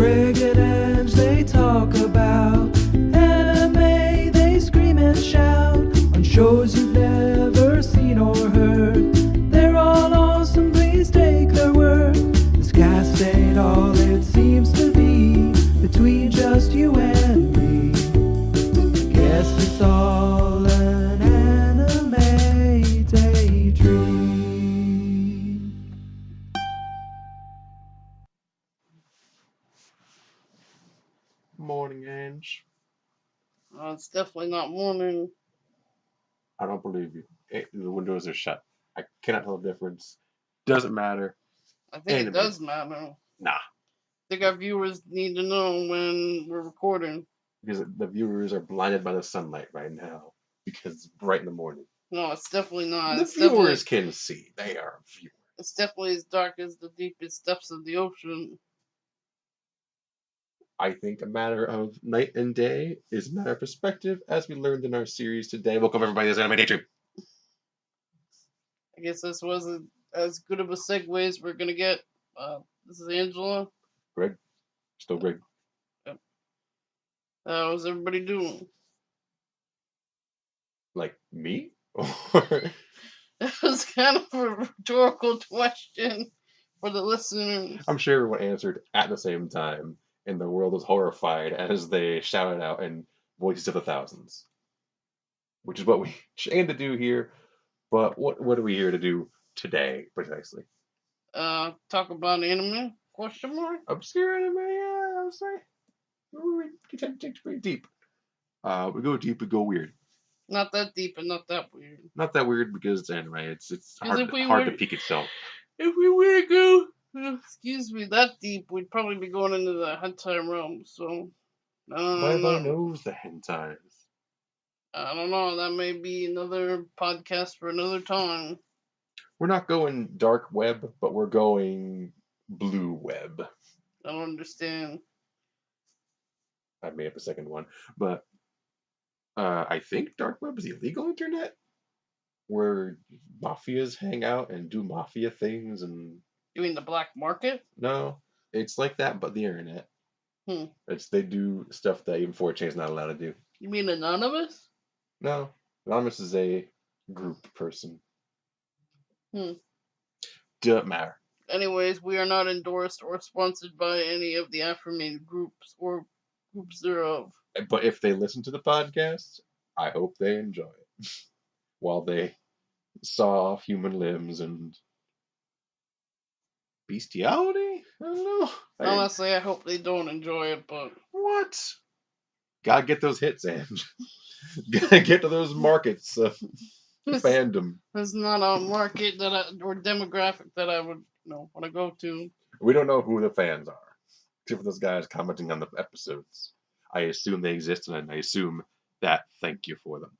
Greg and Ange, they talk about anime, they scream and shout on shows you've never seen or heard. They're all awesome, please take their word. This cast ain't all it seems to be, between just you and me. I guess it's all an anime daydream. Morning, Ange. It's definitely not morning. I don't believe you. The windows are shut. I cannot tell the difference. Doesn't matter. I think Anime. it does matter. Nah, I think our viewers need to know when we're recording. because the viewers are blinded by the sunlight right now because it's bright in the morning. No, it's definitely not. The viewers can see. They are viewers. It's definitely as dark as the deepest depths of the ocean. I think a matter of night and day is a matter of perspective, as we learned in our series today. Welcome everybody to this Anime Daydream. I guess this wasn't as good of a segue as we're gonna get. This is Angela. Greg, still Greg. How's everybody doing? Like me? Or That was kind of a rhetorical question for the listeners. I'm sure everyone answered at the same time, and the world was horrified as they shouted out in voices of the thousands. Which is what we aim to do here, but what are we here to do today, precisely? Talk about anime? Question mark? Obscure anime, yeah, I would say. We tend to take pretty deep. We go deep, we go weird. Not that deep and not that weird. Not that weird because it's anime. It's hard, if we hard were- to peek itself. If we were to go, excuse me, that deep, we'd probably be going into the hentai realm. So, Everybody knows the hentais. I don't know. That may be another podcast for another time. We're not going dark web, but we're going blue web. I don't understand. I made up a second one, but I think dark web is illegal internet, where mafias hang out and do mafia things, and You mean the black market? no, it's like that, but the internet. Hmm. They do stuff that even 4chan is not allowed to do. You mean Anonymous? No, Anonymous is a group person. Doesn't matter. Anyways, we are not endorsed or sponsored by any of the aforementioned groups or groups thereof. But if they listen to the podcast, I hope they enjoy it while they saw off human limbs and bestiality. I don't know. Honestly, I hope they don't enjoy it, but What? Gotta get those hits, Ange. Gotta get to those markets. Fandom. it's not a market or demographic that I would want to go to. We don't know who the fans are, except for those guys commenting on the episodes. I assume they exist, and I assume that thank you for them.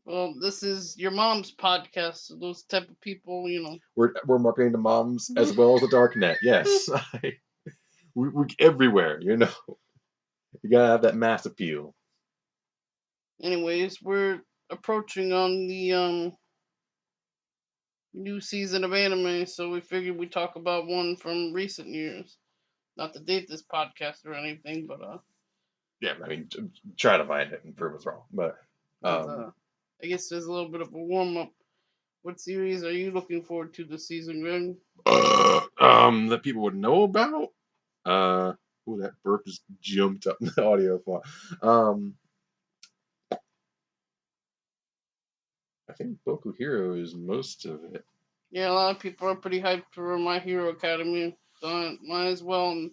Well, this is your mom's podcast, so those type of people, We're marketing to moms as well as the darknet. Yes, we everywhere. You gotta have that mass appeal. Anyways, we're approaching on the new season of anime, so we figured we'd talk about one from recent years. Not to date this podcast or anything, but Yeah, I mean, try to find it and prove us wrong. But I guess there's a little bit of a warm up. What series are you looking forward to this season, Greg? that people would know about. That burp just jumped up in the audio file. I think Boku Hero is most of it. Yeah, a lot of people are pretty hyped for My Hero Academia. So might as well. And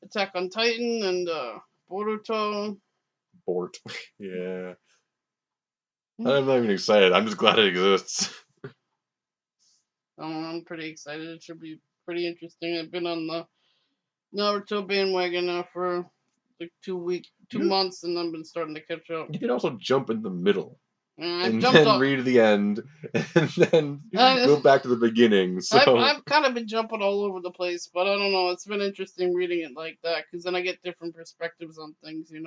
Attack on Titan and Boruto. Bort. Yeah. I'm not even excited. I'm just glad it exists. I'm pretty excited. It should be pretty interesting. I've been on the Naruto bandwagon now for like 2 months, and I've been starting to catch up. You can also jump in the middle. And then read the end, and then go back to the beginning. So I've kind of been jumping all over the place, but I don't know. It's been interesting reading it like that, because then I get different perspectives on things, Then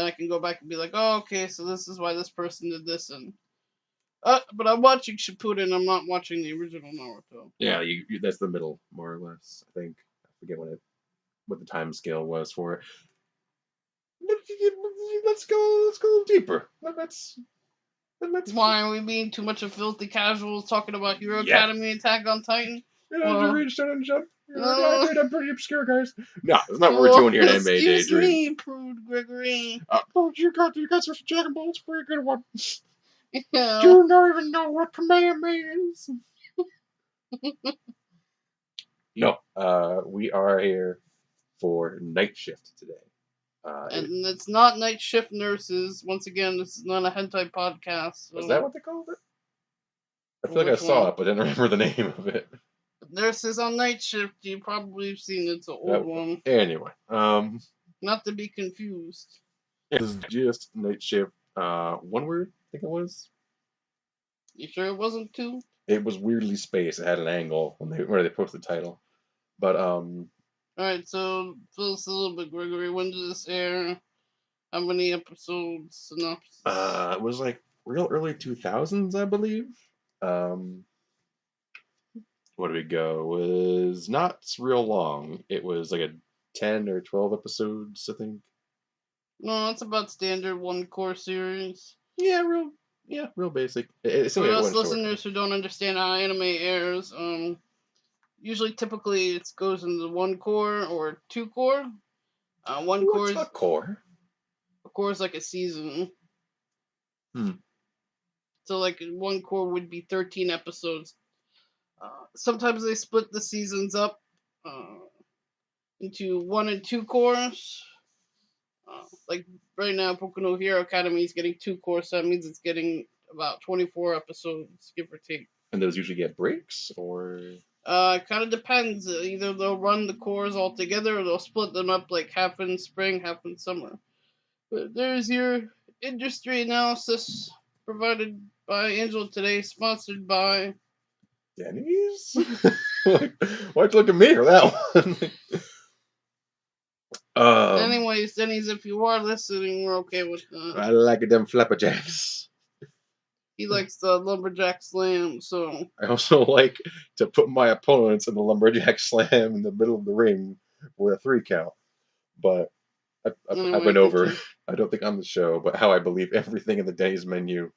I can go back and be like, oh, okay, so this is why this person did this, and but I'm watching Shippuden. I'm not watching the original Naruto. Yeah, that's the middle, more or less, I think. forget what the time scale was for it. Let's go a little deeper. Let's Why are we being too much of filthy casuals talking about Hero yeah. Academy, Attack on Titan? Just Well, read Shonen Jump. no. I'm pretty obscure, guys. No, it's not what we're Well, doing here in Anime excuse Daydreams. me, Prude Gregory. Oh, you got some Dragon Ball. It's a pretty good one. Yeah. You don't even know what command is. No, we are here for Night Shift today. And it's not Night Shift Nurses. Once again, this is not a hentai podcast. So Is that what they called it? I feel like I which saw one? it, but I didn't remember the name of it. Nurses on Night Shift. You probably have seen it. It's an old one. Anyway, Not to be confused. it was just Night Shift. One word, I think it was. You sure it wasn't two? It was weirdly spaced. It had an angle where they posted the title. But Alright, so fill us a little bit, Gregory. When did this air? How many episodes? Synopsis? it was like real early 2000s, I believe. Where did we go? It was not real long. It was like a 10 or 12 episodes, I think. No, it's about standard one core series. Yeah, real basic. It's For only us one short. listeners who don't understand how anime airs, usually typically it goes into one core or two core. One core What's is a core? a core is like a season. Hmm. So like one core would be 13 episodes. Sometimes they split the seasons up into 1 and 2 cores. Like right now, Boku no Hero Academy is getting 2 cores, so that means it's getting about 24 episodes, give or take. And those usually get breaks, or It kind of depends. Either they'll run the cores all together, or they'll split them up, like half in spring, half in summer. But there's your industry analysis provided by Angel today, sponsored by. Denny's? Like, why'd you look at me for that one? Anyways, Denny's, if you are listening, we're okay with that. I like them flapperjacks. He likes the lumberjack slam, so. I also like to put my opponents in the lumberjack slam in the middle of the ring with a 3 count. But I Anyway, went over. continue. I don't think on the show, but how I believe everything in the Denny's menu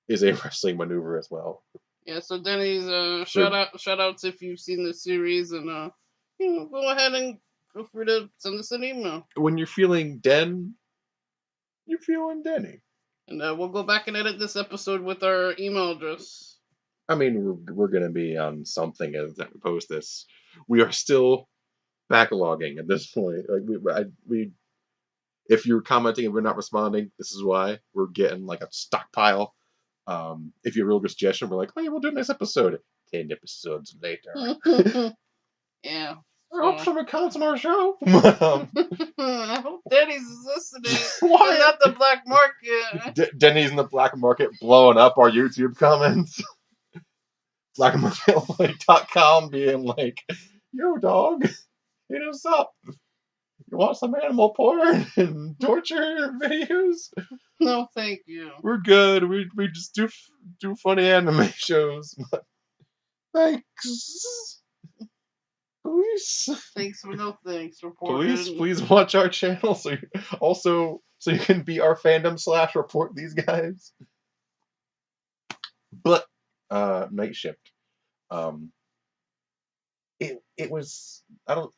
is a wrestling maneuver as well. Yeah, so Denny's, shout outs if you've seen the series, and go ahead and feel free to send us an email. When you're feeling Den, you're feeling Denny. And we'll go back and edit this episode with our email address. I mean, we're gonna be on something as we post this. We are still backlogging at this point. Like we if you're commenting and we're not responding, this is why we're getting like a stockpile. If you have a real good suggestion, we're like, oh yeah, we'll do a next episode. 10 episodes later. Yeah. I hope someone comments on our show. I hope Denny's is listening. Why? We're not the black market. Denny's in the black market blowing up our YouTube comments. Blackmarket.com being like, yo, dog, hit us up. You want some animal porn and torture videos? No, thank you. We're good. We just do funny anime shows. Thanks. Police. Thanks for no thanks. Reported. Please watch our channel so you can be our fandom / report these guys. But Night Shift. It was I'm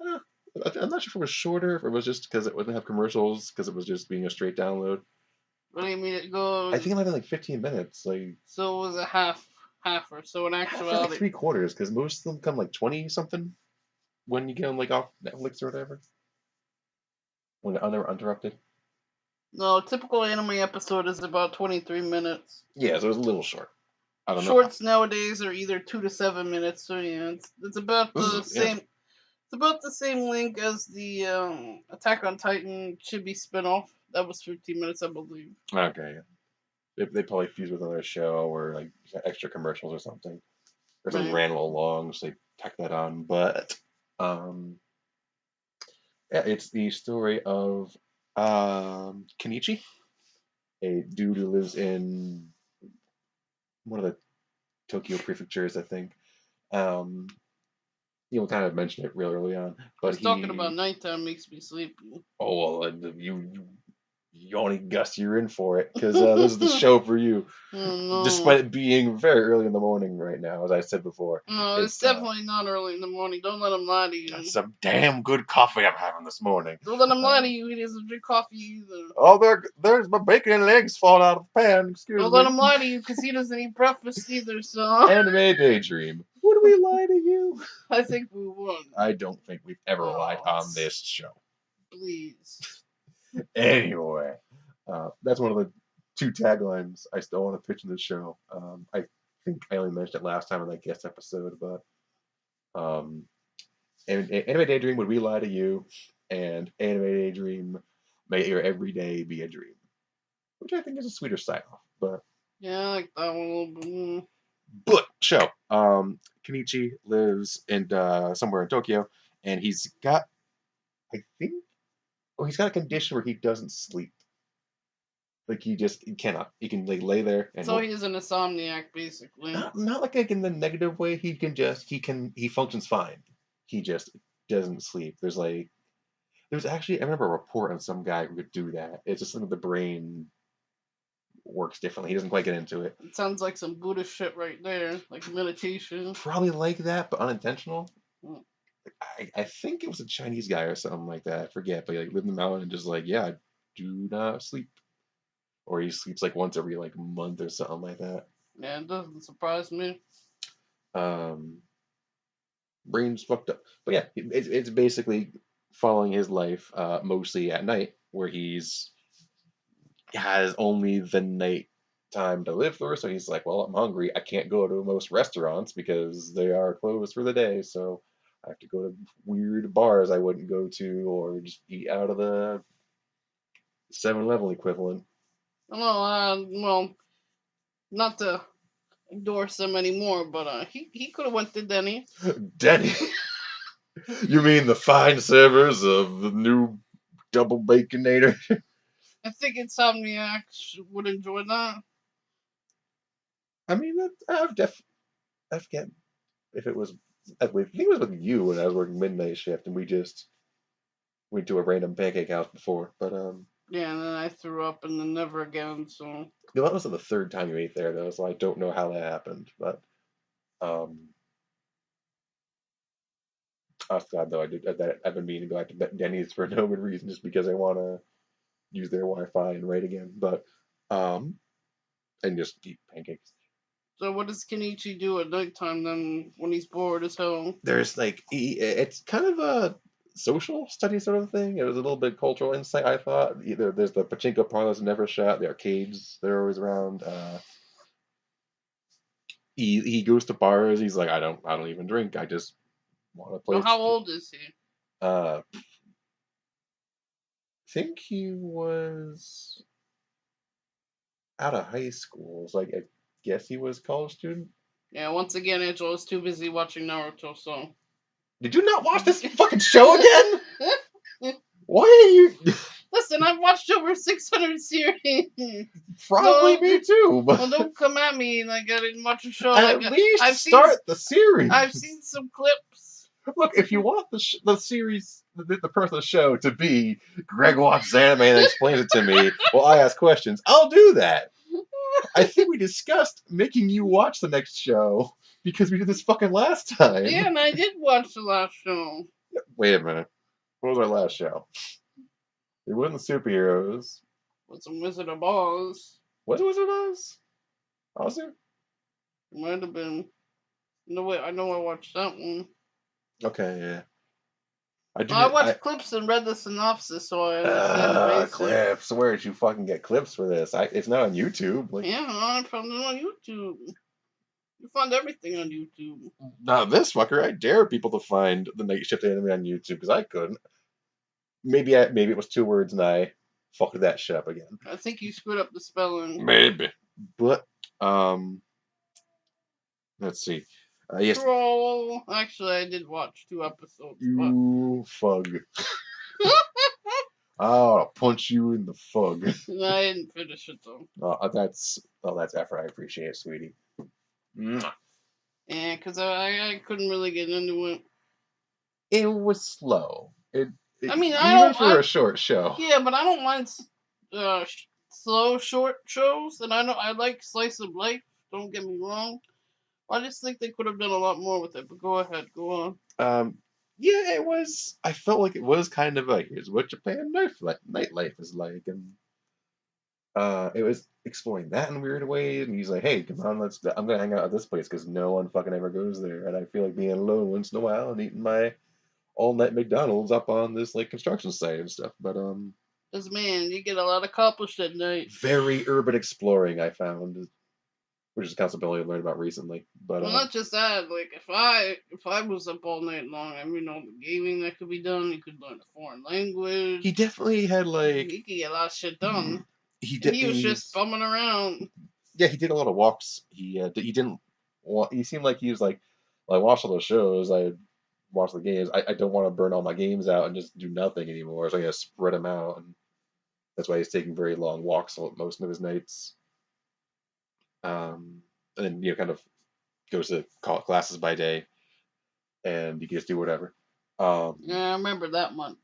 not sure if it was shorter, if it was just because it wouldn't have commercials, because it was just being a straight download. What do you mean it goes? I think it might have been like 15 minutes. Like, so it was a half or so in like actuality. 3/4, because most of them come like 20 something when you get them like off Netflix or whatever. When they're uninterrupted. No, typical anime episode is about 23 minutes. Yeah, so it was a little short. I don't know. Shorts nowadays are either 2 to 7 minutes, so yeah, it's about the same. It's about the same length as the Attack on Titan Chibi spinoff. That was 15 minutes, I believe. Okay, yeah. They probably fused with another show or like extra commercials or something. Or something Right. ran a little long, so they tacked that on. But yeah, it's the story of Kenichi, a dude who lives in one of the Tokyo prefectures, I think. kind of mentioned it real early on, but Just talking about nighttime makes me sleepy. oh well, you only Gus, you're in for it because this is the show for you. Oh no. Despite it being very early in the morning right now, as I said before. No, it's definitely not early in the morning. Don't let him lie to you. That's some damn good coffee I'm having this morning. Don't let him lie to you. He doesn't drink coffee either. Oh, there's my bacon and eggs falling out of the pan. Excuse Don't me. let him lie to you because he doesn't eat breakfast either. So Anime Daydream. Would we lie to you? I think we would. I don't think we've ever lied on this show. Please. Anyway, that's one of the two taglines I still want to pitch in this show. I think I only mentioned it last time in that guest episode, but Anime Daydream, would we lie to you? And Anime Daydream, may your every day be a dream, which I think is a sweeter sign off. But Yeah, I like that one a little bit more. but show. Kenichi lives in somewhere in Tokyo, and he's got, I think, he's got a condition where he doesn't sleep. Like he cannot. He can like lay there and So he's an insomniac, basically. not like in the negative way. He functions fine. He just doesn't sleep. There's actually I remember a report on some guy who could do that. It's just something the brain works differently. He doesn't quite get into it. It sounds like some Buddhist shit right there, like meditation. Probably like that, but unintentional. Mm. I think it was a Chinese guy or something like that. I forget, but he lived in the mountain and just yeah, I do not sleep. Or he sleeps like once every month or something like that. Yeah, it doesn't surprise me. Brain's fucked up. But yeah, it's basically following his life mostly at night, where has only the night time to live through. So he's like, well, I'm hungry. I can't go to most restaurants because they are closed for the day. So I have to go to weird bars I wouldn't go to, or just eat out of the 7-Eleven equivalent. Well, not to endorse him anymore, but he could have went to Denny. Denny. You mean the fine servers of the new double baconator? I think insomniacs would enjoy that. I mean, I forget if it was. I think it was with you when I was working midnight shift, and we just went to a random pancake house before. But Yeah, and then I threw up, and then never again. So that was the third time you ate there, though, so I don't know how that happened. But oh God, though, I've been meaning to go back to Denny's for no good reason, just because I want to use their Wi-Fi and write again. But and just eat pancakes. So what does Kenichi do at nighttime then when he's bored as hell? There's it's kind of a social study sort of thing. It was a little bit cultural insight, I thought. There's the pachinko parlors never shut, the arcades they're always around. He goes to bars. He's like, I don't even drink. I just want to play. So how old is he? I think he was out of high school. So I guess he was a college student. Yeah, once again, Angela's too busy watching Naruto, so. Did you not watch this fucking show again? Why are you? Listen, I've watched over 600 series. Probably me too. But Well, don't come at me like I didn't watch a show. at least I've start the series. I've seen some clips. Look, if you want the series, the person of the show to be Greg watches anime and explains it to me while I ask questions, I'll do that. I think we discussed making you watch the next show because we did this fucking last time. Yeah, and I did watch the last show. Wait a minute. What was our last show? It wasn't the superheroes. With some Wizard of Oz. Was it Wizard of Oz? Was it? It might have been. No, wait, I know I watched that one. Okay, yeah. I watched clips and read the synopsis, so I understand the basics. Clips. Where did you fucking get clips for this? It's not on YouTube. Yeah, I found it on YouTube. You find everything on YouTube. Not this fucker. I dare people to find the Night Shift anime on YouTube because I couldn't. Maybe it was 2 words and I fucked that shit up again. I think you screwed up the spelling. Maybe. But let's see. Yes. Troll. Actually, I did watch 2 episodes. You fug. I'll punch you in the fug. I didn't finish it though. That's effort. I appreciate it, sweetie. Mwah. Yeah, because I couldn't really get into it. It was slow. I mean, I Even don't. for a short show. Yeah, but I don't mind slow short shows, and I like slice of life. Don't get me wrong. I just think they could have done a lot more with it. But go ahead, go on. Yeah, it was. I felt like it was kind of like here's what Japan nightlife is like, and it was exploring that in weird ways. And he's like, "Hey, come on, I'm gonna hang out at this place because no one fucking ever goes there, and I feel like being alone once in a while and eating my all night McDonald's up on this like construction site and stuff." But 'Cause man, you get a lot accomplished at night. very urban exploring I found, which is a concept I only learned about recently. But Well, not just that. Like if I was up all night long, I mean, all the gaming that could be done. You could learn a foreign language. he definitely had like He could get a lot of shit done. he And did he was just bumming around. yeah, he did a lot of walks. He didn't want. He seemed like he was like, well, I watch all those shows. I watch the games. I don't want to burn all my games out and just do nothing anymore. So I gotta spread them out, and that's why he's taking very long walks most of his nights. And then kind of goes to classes by day, and he can just do whatever. Yeah, I remember that much.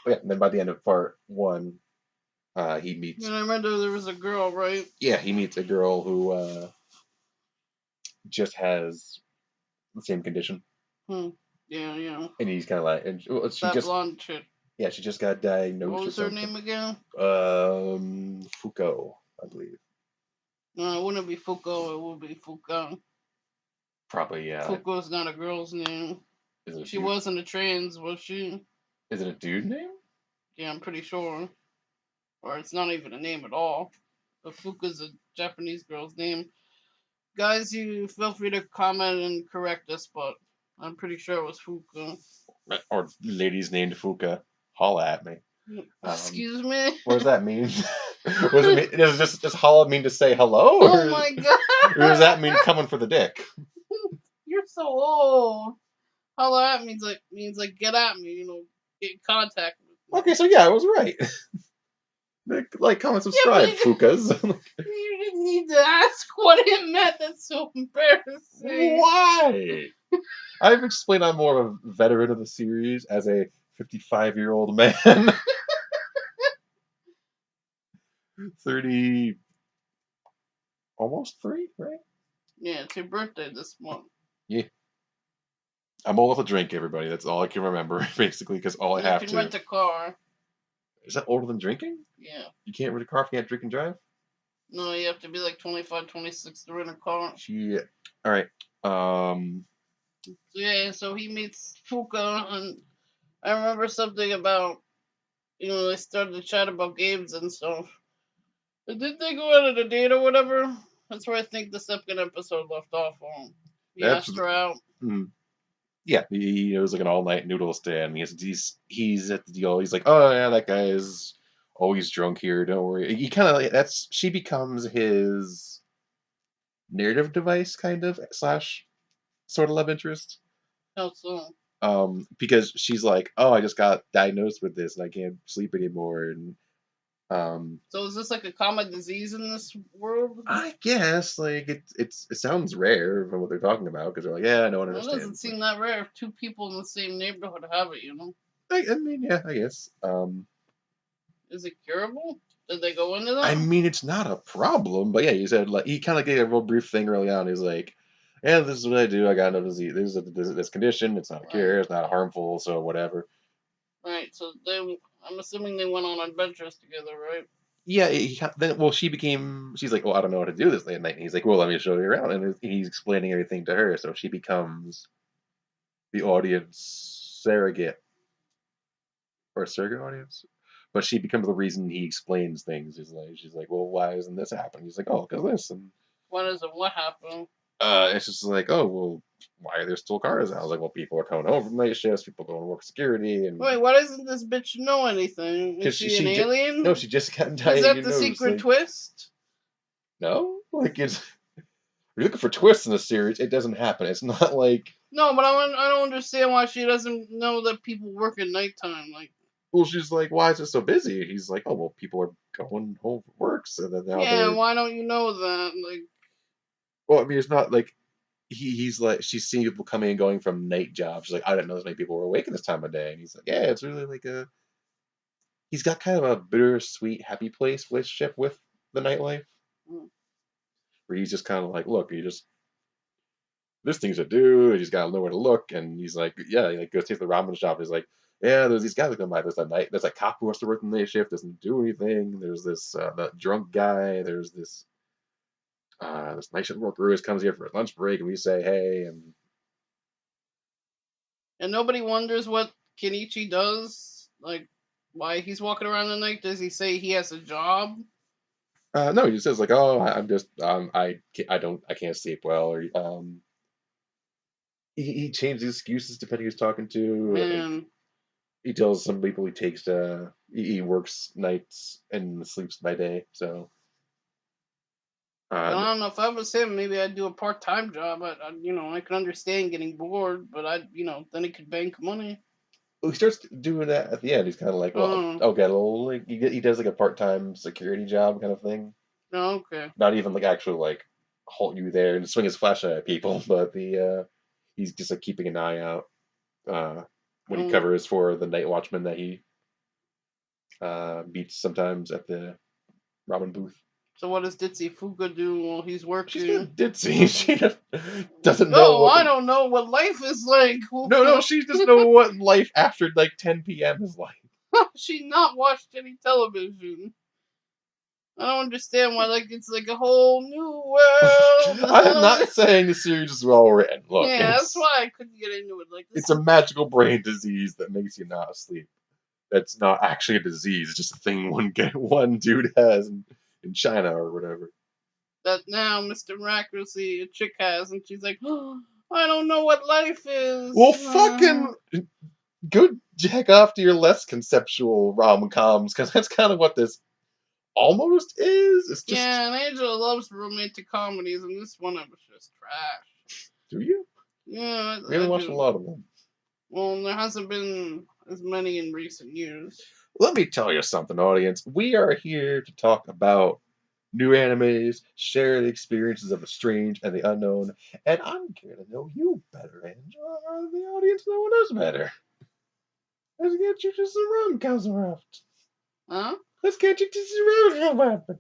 Yeah, and then by the end of part one, he meets. And I remember there was a girl, right? Yeah, he meets a girl who just has the same condition. Yeah, yeah. And he's kind of like, and she That just, blonde chick. yeah, she just got diagnosed What or was her something. name again? Foucault, I believe. No, it wouldn't be Foucault. It would be Foucault. Probably, yeah. Foucault's not a girl's name. Is it a She dude? wasn't a trans, was she? Is it a dude name? Yeah, I'm pretty sure. Or it's not even a name at all. But Fuka's a Japanese girl's name. Guys, you feel free to comment and correct us, but I'm pretty sure it was Fuka. Or ladies named Fuka. Holla at me. Excuse me? What does that mean? What does it mean? Does just holla mean to say hello? Oh my god! Or does that mean coming for the dick? You're so old. Holla at means like get at me, get in contact with me. Okay, so yeah, I was right. Like, comment, subscribe, Yeah, Fukas. You didn't need to ask what it meant. That's so embarrassing. Why? I've explained I'm more of a veteran of the series as a 55-year-old man. 30, almost 3, right? Yeah, it's your birthday this month. Yeah. I'm old enough to drink, everybody. That's all I can remember, basically, because all I You have can to. rent a car. Is that older than drinking? Yeah. You can't rent a car if you can't drink and drive? No, you have to be like 25, 26 to rent a car. Shit. All right. So yeah, so he meets Fuka, and I remember something about, they started to chat about games and stuff. But did they go out on a date or whatever? That's where I think the second episode left off on. He asked her out. Yeah, he was like an all-night noodle stand. He's at the deal. He's like, oh yeah, that guy is always drunk here. Don't worry. He kind of she becomes his narrative device, kind of slash sort of love interest. How so? Because she's like, oh, I just got diagnosed with this and I can't sleep anymore, and So is this like a common disease in this world? I guess like it sounds rare from what they're talking about because they're like, yeah, no one Well, it understands. doesn't seem that rare if two people in the same neighborhood have it, I mean, yeah, I guess. Is it curable? Did they go into that? I mean, it's not a problem, but yeah, he said like he kind of gave a real brief thing early on. He's like, yeah, this is what I do. I got no disease. This condition. It's not a cure. It's not harmful. So whatever. Right. So I'm assuming they went on adventures together, right? Yeah. She's like, well, I don't know how to do this late at night. And he's like, well, let me show you around. And he's explaining everything to her. So she becomes the audience surrogate or surrogate audience. But she becomes the reason he explains things. She's like, well, why isn't this happening? He's like, oh, because this. And What happened? it's just like, oh, well, why are there still cars out? I was like, well, people are coming home from night shifts, people going to work security, and Wait, why doesn't this bitch know anything? Is she an alien? no, she just got Is diagnosed. that the secret twist? No, like if you're looking for twists in the series, it doesn't happen. It's not like No, but I don't understand why she doesn't know that people work at nighttime. Like, well, she's like, why is it so busy? He's like, oh, well, people are going home from work, so then now yeah, why don't you know that? Like, well, I mean, it's not like he's like, she's seeing people coming and going from night jobs. She's like, I didn't know this many people were awake at this time of day. And he's like, yeah, it's really like he's got kind of a bittersweet, happy place relationship with the nightlife, Mm. where he's just kind of like, look, there's things to do, and he's got to know where to look. And he's like, yeah, he like goes to the ramen shop. He's like, yeah, there's these guys that come by. There's a cop who wants to work the night shift, doesn't do anything. There's this that drunk guy. There's this night shift worker who comes here for his lunch break, and we say, hey, and And nobody wonders what Kenichi does, like why he's walking around at night. Does he say he has a job? no, he just says like, oh, I'm just I can't sleep well, or he changes excuses depending who he's talking to. Like, Man, he tells some people he takes he works nights and sleeps by day. So I uh, don't know, if I was him, maybe I'd do a part-time job. I could understand getting bored, but then he could bank money. he starts doing that at the end. He's kind of like, well, Oh, I'll get a little like he does like a part-time security job kind of thing. okay. Not even like actual like halt you there and swing his flashlight at people, but he's just like keeping an eye out uh, when he Oh, covers for the night watchman that he beats sometimes at the ramen booth. so what does Ditzy Fuga do while he's She's working? not ditzy. She just doesn't know Oh, what. I don't know what life is like. No, she just know what life after like 10 p.m. is like. She not watched any television. I don't understand why. Like, it's like a whole new world. I am not saying the series is well written. Look, Yeah, that's why I couldn't get into it. Like, this it's a magical brain disease that makes you not asleep. That's not actually a disease. It's just a thing one dude has in China or whatever. that now Mr. Miraculously a chick has, and she's like, oh, I don't know what life is. Well, fucking go jack off to your less conceptual rom-coms, because that's kind of what this almost is. It's just. Yeah, and Angela loves romantic comedies, and this one was just trash. Do you? Yeah, We haven't I watched a do. lot of them. Well, there hasn't been as many in recent years. Let me tell you something, audience. We are here to talk about new animes, share the experiences of the strange and the unknown, and I'm here to know you better, Angela, or the audience knowing us better. Let's get you to some rom-coms around. Huh? Let's get you to some rom-coms.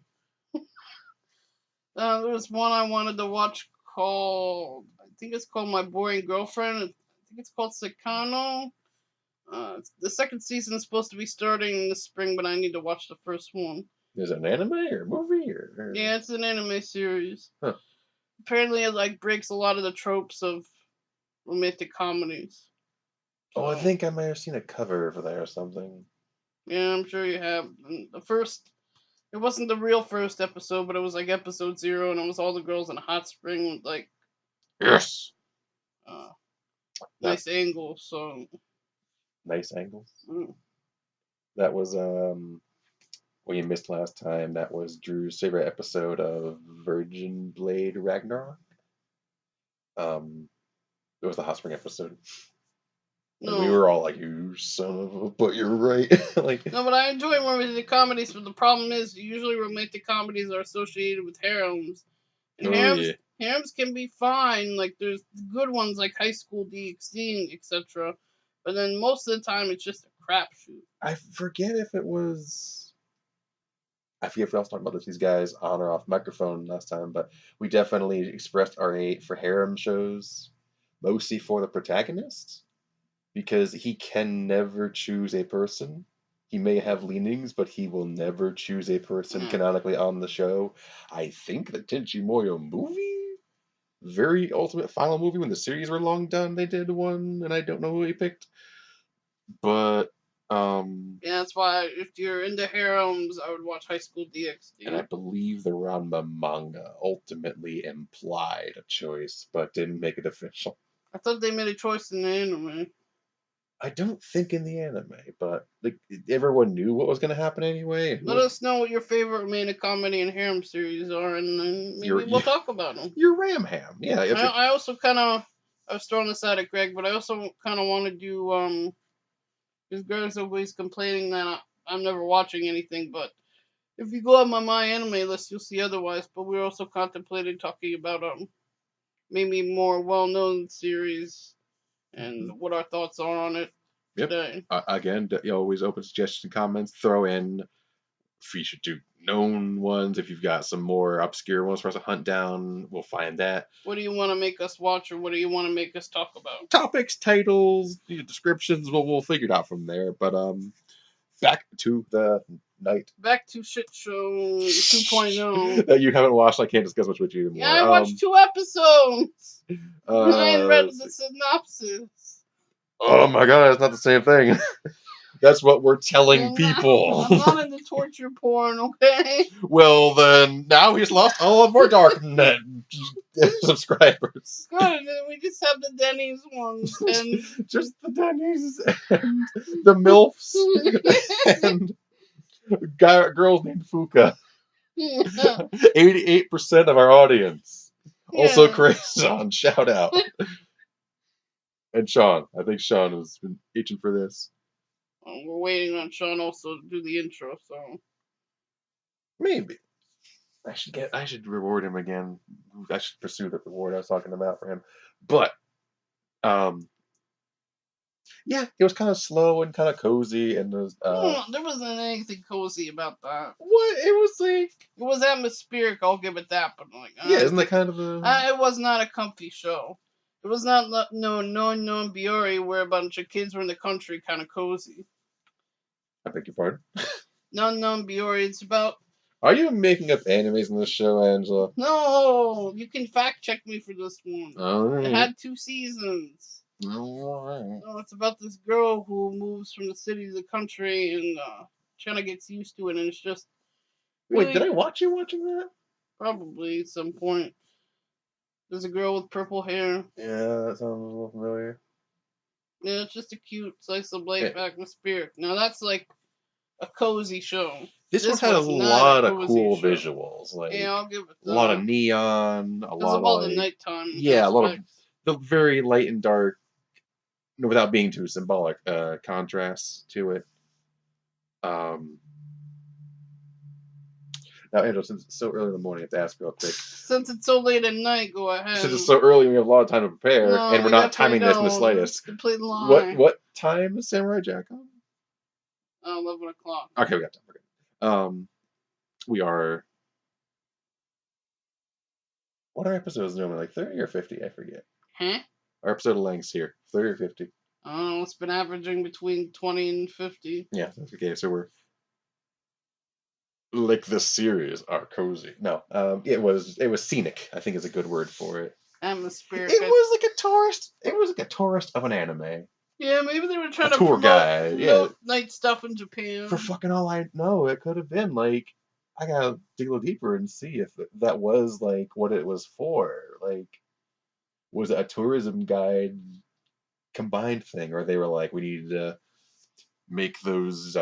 There was one I wanted to watch called, I think it's called My Boring Girlfriend. I think it's called Secano. The second season is supposed to be starting this spring, but I need to watch the first one. Is it an anime or a movie or? Yeah, it's an anime series. Huh. Apparently, it like breaks a lot of the tropes of romantic comedies. Oh, I So, think I might have seen a cover for that or something. yeah, I'm sure you have. And it wasn't the real first episode, but it was like episode 0, and it was all the girls in a hot spring with like Yes. uh, That's nice angles. So, nice angles. mm. That was what you missed last time. That was Drew's favorite episode of Virgin Blade Ragnarok. It was the hot spring episode. And we No. were all like, "You son of a," but you're right. Like, No, but I enjoy romantic comedies, but the problem is usually romantic comedies are associated with harems. And oh yeah, harems can be fine, like there's good ones like High School DxD, etc. But then most of the time it's just a crapshoot. I forget if it was. I forget if we also talked about this, these guys on or off microphone last time, but we definitely expressed our hate for harem shows, mostly for the protagonist, because he can never choose a person. He may have leanings, but he will never choose a person Yeah. canonically on the show. I think the Tenchi Muyo movie, very ultimate final movie when the series were long done, they did one, and I don't know who he picked. But Yeah, that's why if you're into harems, I would watch High School and I DxD. believe the Ranma manga ultimately implied a choice, but didn't make it official. I thought they made a choice in the anime. I don't think in the anime, but like everyone knew what was going to happen anyway. Let us know what your favorite romantic comedy and harem series are, and then maybe You're we'll talk about them. you're Ramham, yeah. I also kind of, I was throwing this out at Greg, but I also kind of want to do because Greg's always complaining that I'm never watching anything. But if you go on my anime list, you'll see otherwise. But we're also contemplating talking about maybe more well-known series and what our thoughts are on it Yep. today. Again, you always open suggestions and comments. Throw in if you should do known ones. If you've got some more obscure ones for us to hunt down, we'll find that. What do you want to make us watch, or what do you want to make us talk about? Topics, titles, descriptions, we'll figure it out from there. But back to the night Back to Shit Show 2.0. that you haven't watched. I can't discuss much with you anymore. Yeah, I watched 2 episodes. I read let's the see. synopsis. Oh my god, it's not the same thing. That's what we're telling people. I'm not into torture porn, okay? Well, then now he's lost all of our darknet subscribers. Good, and then we just have the Denny's ones, and Just the Denny's and the MILFs and girls named Fuka. 88% of our audience. Also, Yeah. Crazon, shout out. And Sean. I think Sean has been itching for this. We're waiting on Sean also to do the intro, so. Maybe. I should reward him again. I should pursue the reward I was talking about for him. But yeah, it was kind of slow and kind of cozy, and there wasn't anything cozy about that. What? It was like It was atmospheric, I'll give it that, but like. Yeah, isn't that kind of a? It was not a comfy show. It was not no Biori where a bunch of kids were in the country, kind of cozy. I beg your pardon. Non Biori. It's about. Are you making up animes in this show, Angela? No, you can fact check me for this one. Alright. It had 2 seasons. Alright. No, it's about this girl who moves from the city to the country and kind of gets used to it, and it's just. Really, Wait, did I watch you watching that? Probably at some point. There's a girl with purple hair. Yeah, that sounds a little familiar. Yeah, it's just a cute slice of life atmospheric. Now that's like a cozy show. This one had a lot of cool show. visuals. Like, yeah, I'll give it that. a lot of neon, a lot of all the nighttime. Yeah, aspects. a lot of the very light and dark, without being too symbolic, contrasts to it. Now, Angela, since it's so early in the morning, I have to ask real quick. Since it's so late at night, go ahead. Since it's so early, we have a lot of time to prepare, No, and we're not timing this in the slightest. Complete lie. What time is Samurai Jack on? 11 o'clock. Okay, we got time. Okay. We are. What are episodes normally, like 30 or 50? I forget. Huh? Our episode lengths here, 30 or 50. I don't know. It's been averaging between 20 and 50. Yeah, that's okay. So we're like this series are cozy. No, it was scenic. I think is a good word for it. Atmospheric. It was like a tourist. It was like a tourist of an anime. Yeah, maybe they were trying A to tour promote guide, yeah. night stuff in Japan. For fucking all I know, it could have been like I gotta dig a little deeper and see if that was like what it was for. Like, was it a tourism guide combined thing, or they were like, we need to make those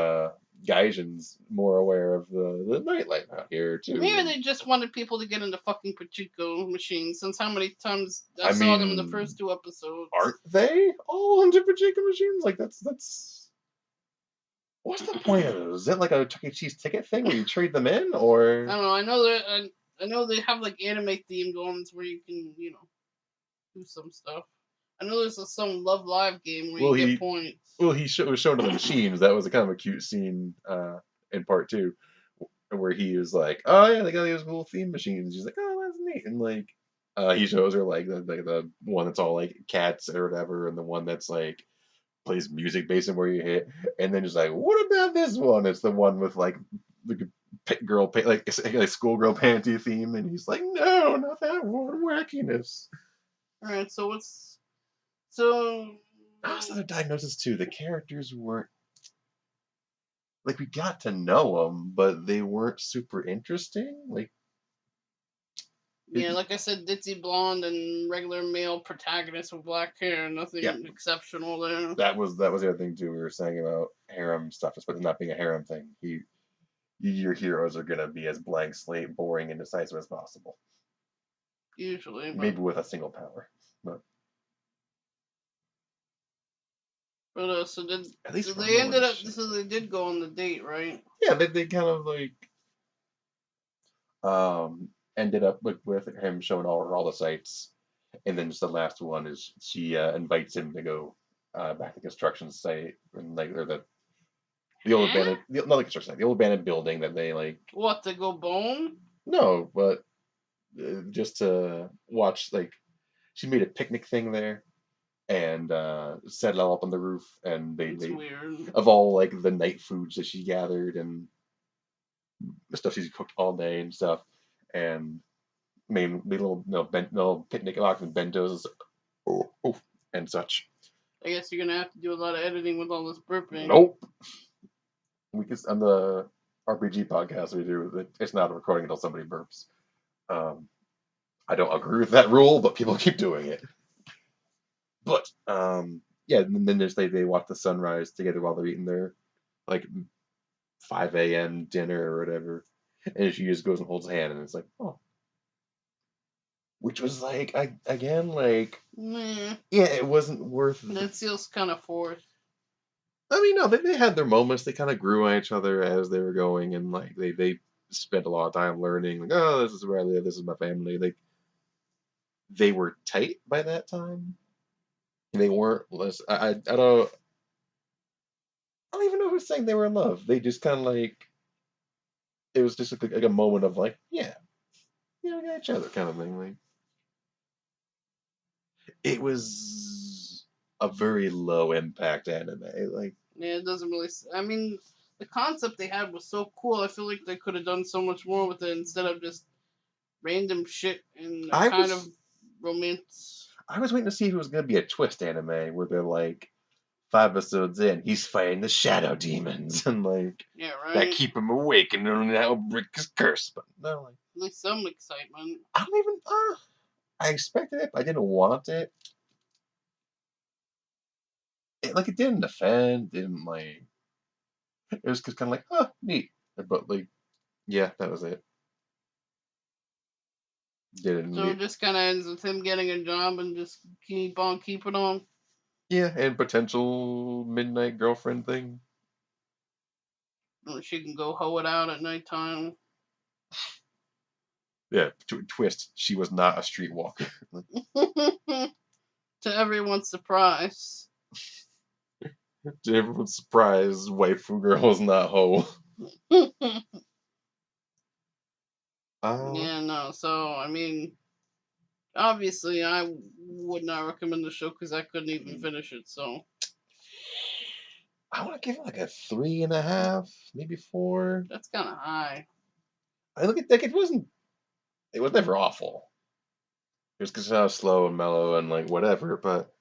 Gaijins more aware of the nightlife out here too. Maybe they just wanted people to get into fucking pachinko machines. Since how many times I saw them in the first 2 episodes. Aren't they all into pachinko machines? Like that's. What's the point of those? Is it like a Chuck E. Cheese ticket thing where you trade them in, or? I don't know. I know they have like anime themed ones where you can do some stuff. I know there's some Love Live game where you get points. Well, was shown on the machines. That was a kind of a cute scene in part 2, where he was like, "Oh yeah, they got these cool theme machines." She's like, "Oh, that's neat," and like he shows her like the one that's all like cats or whatever, and the one that's like plays music based on where you hit, and then just like, "What about this one?" It's the one with like the girl like schoolgirl panty theme, and he's like, "No, not that one, wackiness." All right, so what's That was the diagnosis too. The characters weren't like we got to know them, but they weren't super interesting. Like yeah, like I said, ditzy blonde and regular male protagonist with black hair. Nothing exceptional there. That was the other thing too. We were saying about harem stuff, especially not being a harem thing. Your heroes are gonna be as blank slate, boring, and decisive as possible. Usually, maybe with a single power, but. But so did At least they ended up? So they did go on the date, right? Yeah, they kind of like ended up with him showing all the sights, And then just the last one is she invites him to go back to the construction site and like or the old Huh? abandoned not the construction site, the old abandoned building that they like What, to go bone? no, but just to watch like she made a picnic thing there and set it all up on the roof and It's they weird. of all like the night foods that she gathered and the stuff she's cooked all day and stuff and made little no picnic box and bentos oh, and such. I guess you're gonna have to do a lot of editing with all this burping. Nope. We can on the RPG podcast we do it's not a recording until somebody burps. Um, I don't agree with that rule, but people keep doing it. But yeah, and then there's they watch the sunrise together while they're eating their like 5 a.m. dinner or whatever, and she just goes and holds a hand, and it's like, oh, which was like again like Meh. yeah, it wasn't worth. That feels kind of forced. I mean, no, they had their moments. They kind of grew on each other as they were going, and like they spent a lot of time learning. Like, oh, this is where I live. This is my family. Like they were tight by that time. They weren't less. I don't even know who's saying they were in love. They just kind of like it was just like a moment of like, yeah, we got each other kind of thing. Like it was a very low impact anime. Like Yeah, it doesn't really. I mean, the concept they had was so cool. I feel like they could have done so much more with it instead of just random shit and a I kind of was romance. I was waiting to see if it was gonna be a twist anime where they're like 5 episodes in, he's fighting the shadow demons and like Yeah, that right. keep him awake and don't know how to break his curse. But no, like At least some excitement. I don't even. I expected it, but I didn't want it. Like it didn't offend, didn't like. It was just kind of like, oh, neat. But like, yeah, that was it. Didn't So it need. just kind of ends with him getting a job and just keep on keeping on. Yeah, and potential midnight girlfriend thing. Or she can go hoe it out at nighttime. Yeah, twist. She was not a streetwalker. To everyone's surprise. To everyone's surprise, waifu girl is not hoe. Uh, Yeah, no. So I mean, obviously, I would not recommend the show because I couldn't even finish it. So I want to give it like a 3.5, maybe 4. that's kind of high. I look at like it wasn't. It was never awful. It was just kind of slow and mellow and like whatever. But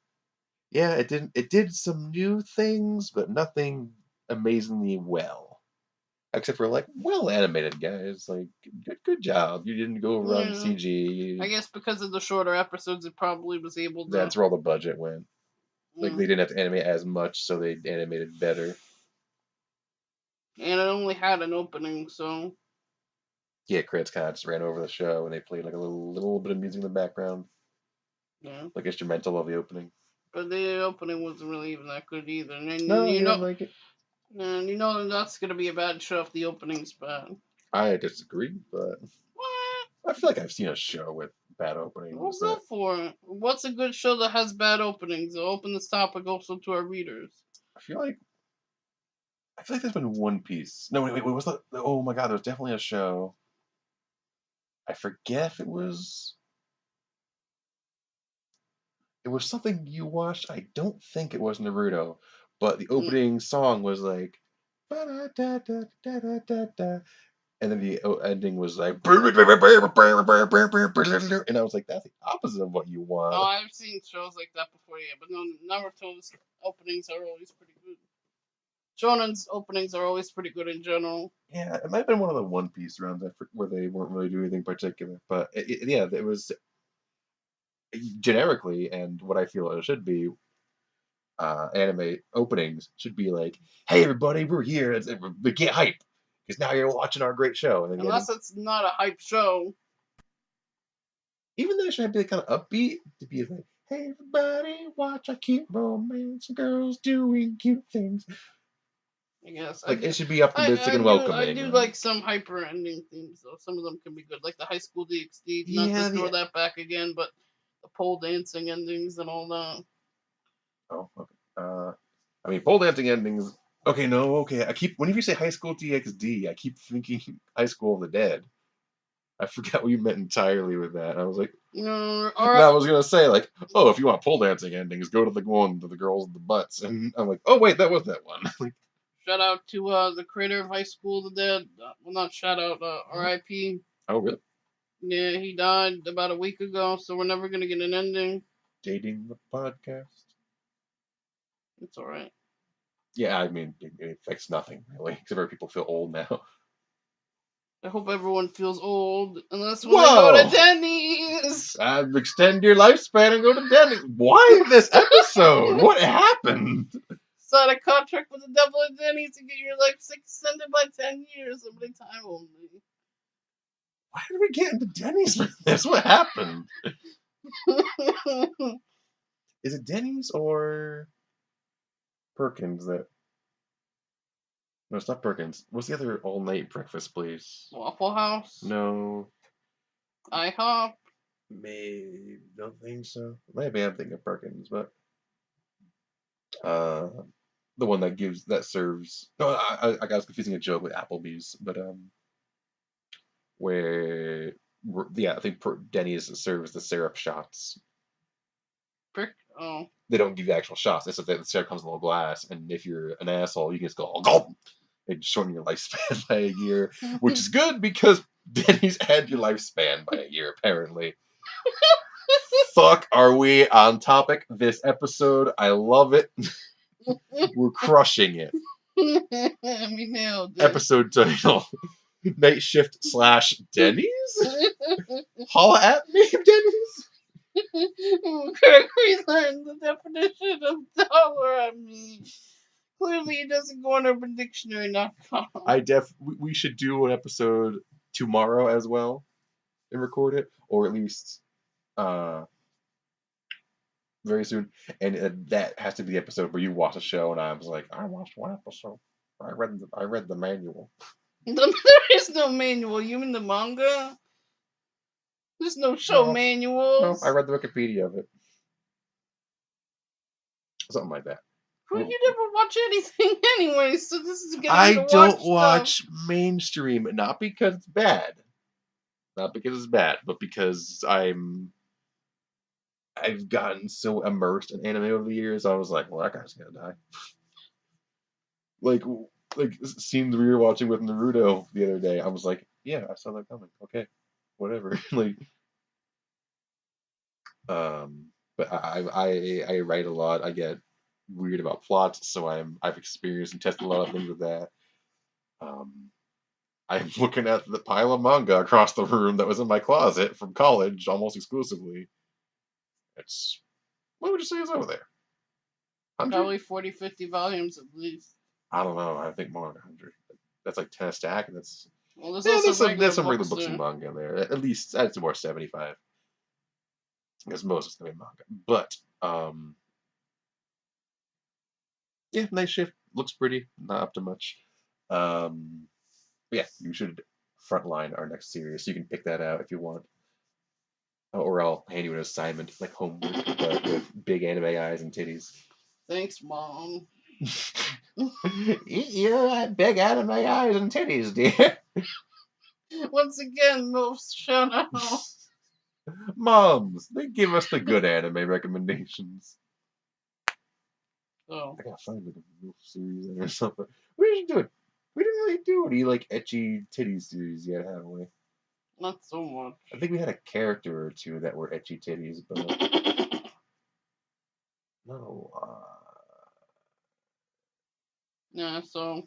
yeah, it didn't. It did some new things, but nothing amazingly well. Except for like well animated guys. Like good job. You didn't go over on Yeah, CG. I guess because of the shorter episodes, it probably was able to. That's where all the budget went. Like Yeah. they didn't have to animate as much, so they animated better. And it only had an opening, so Yeah, credits kind of just ran over the show, and they played like a little bit of music in the background, yeah. like instrumental of the opening. But the opening wasn't really even that good either. And No, you didn't like it. that's gonna be a bad show if the opening's bad. I disagree, but What? I feel like I've seen a show with bad We'll openings go that for it. What's a good show that has bad openings? I'll open this topic also to our readers. I feel like there's been One Piece. No, wait, what was that? Oh my God, there was definitely a show. I forget if it was something you watched. I don't think it was Naruto, but the Mm. opening song was like, "Ba-da-da-da-da-da-da-da," and then the ending was like, and I was like, that's the opposite of what you Oh, want. I've seen shows like that before, yeah, but no, Naruto's openings are always pretty good. Shonen's openings are always pretty good in general. Yeah, it might have been one of the One Piece runs where they weren't really doing anything particular, but yeah, it was generically, and what I feel it should be, anime openings should be like, "Hey everybody, we're here. Get hype, because now you're watching our great show." And then the ending, Unless it's not a hype show. even though it should be kind of upbeat, to be like, "Hey everybody, watch our cute romance girls doing cute things." I guess Like it should be optimistic and I welcoming. do And, like some hyper ending themes though. Some of them can be good, like the High School DxD. Not to yeah, throw that back again, but the pole dancing endings and all that. Oh, okay. I mean, pole dancing endings. Okay, no, okay. Whenever you say High School DxD, I keep thinking High School of the Dead. I forgot what you meant entirely with that. I was like, All and right. I was gonna say like, oh, if you want pole dancing endings, go to the one with the girls with the butts. And I'm like, oh wait, that was that one. Like, Shout out to the creator of High School of the Dead. Well, not shout out. R.I.P. oh really? Yeah, he died about a week ago, so we're never gonna get an ending. Dating the podcast. It's all right. Yeah, I mean, it affects nothing really, except for people feel old now. I hope everyone feels old, unless when they go Whoa! to Denny's. Extend your lifespan and go to Denny's. Why this episode? What happened? Sign a contract with the devil at Denny's to get your life extended by 10 years, limited time only. Why did we get into Denny's with this? What happened? Is it Denny's or Perkins that? No, it's not Perkins. What's the other all-night breakfast place? Waffle House. No, IHOP. maybe don't think so. Maybe I'm thinking of Perkins, but the one that serves. No, I was confusing a joke with Applebee's, but where yeah, I think Denny's serves the syrup shots. Oh. They don't give you actual shots. It's that the syrup comes in a little glass, and if you're an asshole, you can just go oh, gulp. It shorten your lifespan by a year, which is good because Denny's had your lifespan by a year apparently. Fuck, are we on topic this episode? I love it. We're crushing it. We nailed it. Episode title: Night Shift / Denny's. Holla at me, Denny's. We learned the definition of dollar. I mean, clearly it doesn't go on Urban Dictionary.com. We should do an episode tomorrow as well and record it, or at least very soon. And that has to be the episode where you watch a show and I was like, I watched one episode. I read the manual. There is no manual. You mean the manga? There's no show No, manuals. I read the Wikipedia of it. Something like that. Well, you never watch anything anyway, so this is getting I you to don't watch stuff. watch mainstream, not because it's bad. Not because it's bad, but because I've gotten so immersed in anime over the years, I was like, well, that guy's gonna die. like scenes we were watching with Naruto the other day, I was like, yeah, I saw that coming. Okay, whatever. But I write a lot. I get weird about plots, so I've experienced and tested a lot of things with that. I'm looking at the pile of manga across the room that was in my closet from college almost exclusively. It's what would you say is over there? 100? Probably 40, 50 volumes at least. I don't know. I think more than 100. That's like 10 a stack, and that's Well, there's yeah. also There's some regular books books there. and manga in there. At least I'd say more 75. Because most is gonna be manga. But yeah, Night Shift looks pretty. Not up to much. But yeah, you should frontline our next series. So you can pick that out if you want. Or I'll hand you an assignment like homework, but with big anime eyes and titties. Thanks, Mom. Eat your big anime eyes and titties, dear. Once again, no shout out. Moms, they give us the good anime recommendations. Oh. I gotta find like a real series or something. We should do it. We didn't really do any like ecchi titty series yet, have we? Not so much. I think we had a character or two that were ecchi titties, but no. Yeah, so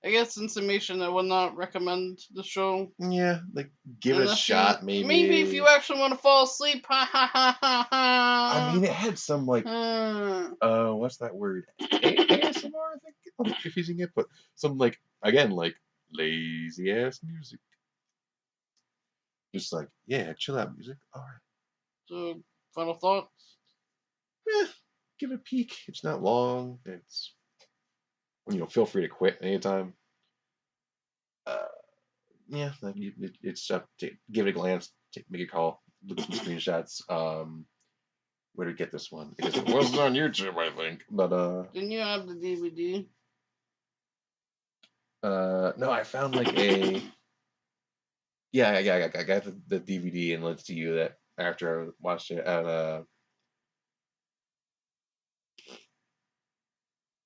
I guess in summation, I would not recommend the show. Yeah, like give it a shot, maybe. Maybe if you actually want to fall asleep, ha ha ha ha ha. I mean, it had some like, what's that word? ASMR, I think. I'm confusing it, but some like again like lazy ass music. Just like yeah, chill out music. All right. So, final thoughts? Give it a peek. It's not long. It's feel free to quit anytime. Yeah, it's up to give it a glance, make a call, look at some screenshots. Where did we get this one? Because it wasn't on YouTube, I think. But Didn't you have the DVD? no, I found like a yeah, I got the DVD and linked to you that after I watched it at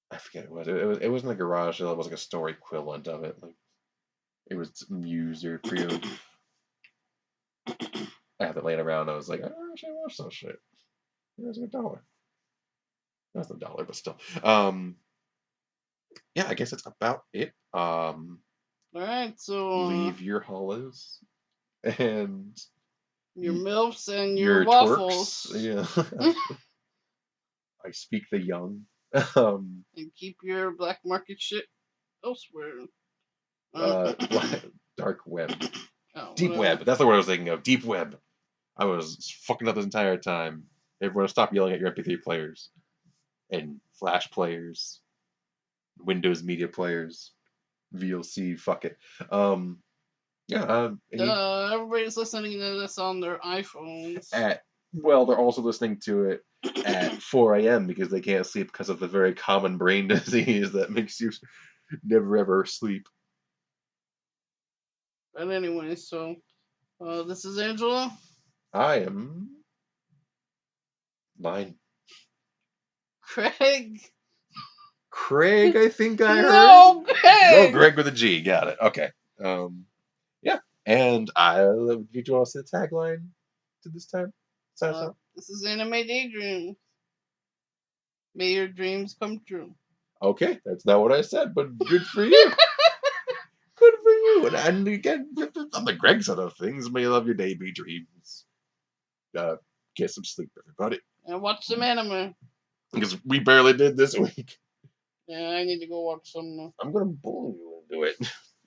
I forget what it was. It wasn't a garage sale. It was like a store equivalent of it. Like it was used or pre-owned. I had it laying around. I was like, I should watch that shit. It was $1. That's $1, but still. Yeah, I guess that's about it. Alright, so Leave your hollows and your MILFs and your your waffles. twerks. Yeah. I speak the young. Um, And keep your black market shit elsewhere. black, dark web. Oh, Deep whatever. web. That's the word I was thinking of. Deep web. I was fucking up this entire time. Everyone stop yelling at your MP3 players and Flash players, Windows media players, VLC. Fuck it. Yeah. Everybody's listening to this on their iPhones. Well, they're also listening to it at 4 a.m. because they can't sleep because of the very common brain disease that makes you never ever sleep. But anyway, so this is Angela. I am mine. Craig. Craig, I think I heard. No, Craig. Oh, Greg with a G. Got it. Okay. Yeah. And did you want to say the tagline to this time? This is Anime Daydreams. May your dreams come true. Okay, that's not what I said, but good for you. Good for you. And again, on the Greg side of things, may you love your day, be dreams. Get some sleep, everybody. And watch some anime. Because we barely did this week. Yeah, I need to go watch some. I'm gonna bully you into it.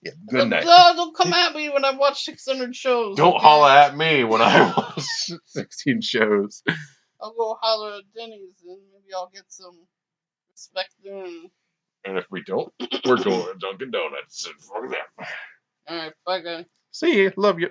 Yeah, good night. Don't come at me when I watch 600 shows. Don't okay? holler at me when I watch 16 shows. I'll go holler at Denny's and maybe I'll get some respect there. And if we don't, we're going to Dunkin' Donuts. And fuck that. Alright, bye guys. See you. Love you.